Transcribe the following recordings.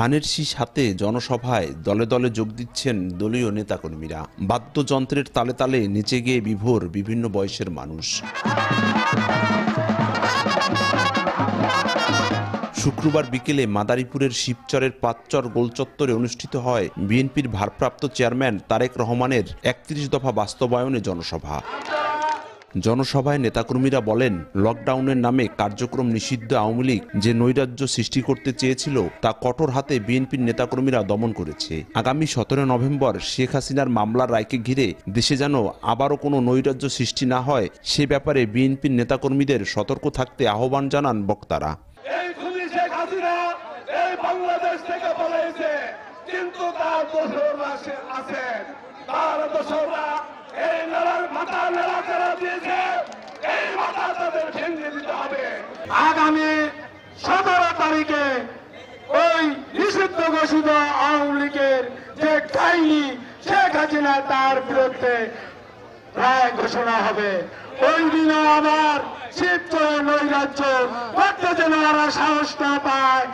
ধানের শীষ হাতে জনসভায় দলে দলে যোগ দিচ্ছেন দলীয় নেতাকর্মীরা। বাদ্যযন্ত্রের তালে তালে নেচে গিয়ে বিভোর বিভিন্ন বয়সের মানুষ। শুক্রবার বিকেলে মাদারীপুরের শিবচরের পাঁচচর গোলচত্বরে অনুষ্ঠিত হয় বিএনপির ভারপ্রাপ্ত চেয়ারম্যান তারেক রহমানের ৩১ দফা বাস্তবায়নে জনসভা। জনসভায় নেতাকর্মীরা বলেন, লকডাউনের নামে কার্যক্রম নিষিদ্ধ আওয়ামী লীগ যে নৈরাজ্য সৃষ্টি করতে চেয়েছিল তা কঠোর হাতে বিএনপির নেতাকর্মীরা দমন করেছে। আগামী ১৭ নভেম্বর শেখ হাসিনার মামলার রায়কে ঘিরে দেশে যেন আবারও কোনো নৈরাজ্য সৃষ্টি না হয় সে ব্যাপারে বিএনপির নেতাকর্মীদের সতর্ক থাকতে আহ্বান জানান বক্তারা। বাংলাদেশ থেকে পালিয়েছে, কিন্তু তার দোসর আছে, তার দোসররা এই নালার মাথা নাড়াচাড়া দিয়েছে, এই মাথা তাদের ভেঙে দিতে হবে। আগামী ১৭ তারিখে ওই নিষিদ্ধ ঘোষিত আওয়ামী লীগের যে কাহিনী শেখ হাসিনা তার বিরুদ্ধে রায় ঘোষণা হবে। ওই দিনে আবার শিবচর নৈরাজ্য করতে যেন ওরা সাহস না পায়।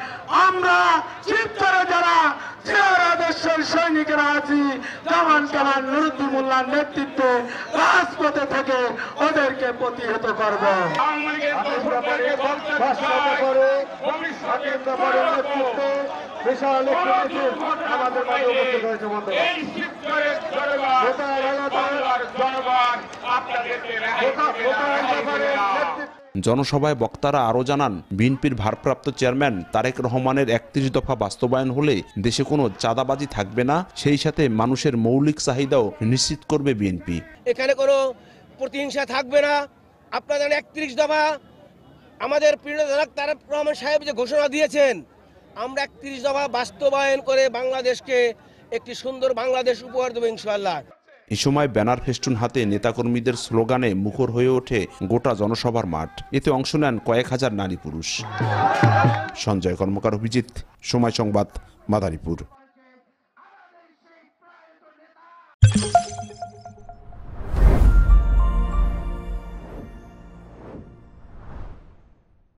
আমরা শিবচরে যারা আদর্শের সৈনিকেরা আছি, জামান কামান নুরুদ্দিন মোল্লার নেতৃত্বে রাজপথে থেকে ওদেরকে প্রতিহত করব। জনসভায় বক্তারা আরও জানান, বিএনপির ভারপ্রাপ্ত চেয়ারম্যান তারেক রহমানের ৩১ দফা বাস্তবায়ন হলে দেশে কোনো চাঁদাবাজি থাকবে না, সেই সাথে মানুষের মৌলিক চাহিদাও নিশ্চিত করবে বিএনপি। এখানে কোনো প্রতিহিংসা থাকবে না। আপনাদের ৩১ দফা আমাদের প্রিয় জনক তারেক রহমান সাহেব যে ঘোষণা দিয়েছেন, আমরা ৩১ দফা বাস্তবায়ন করে বাংলাদেশকে একটি সুন্দর বাংলাদেশ উপহার দেব ইনশাআল্লাহ। এ সময় ব্যানার ফেস্টুন হাতে নেতাকর্মীদের স্লোগানে মুখর হয়ে ওঠে গোটা জনসভার মাঠ। এতে অংশ নেন কয়েক হাজার নারী পুরুষ। সঞ্জয় কর্মকার, অভিজিৎ, সময় সংবাদ, মাদারীপুর।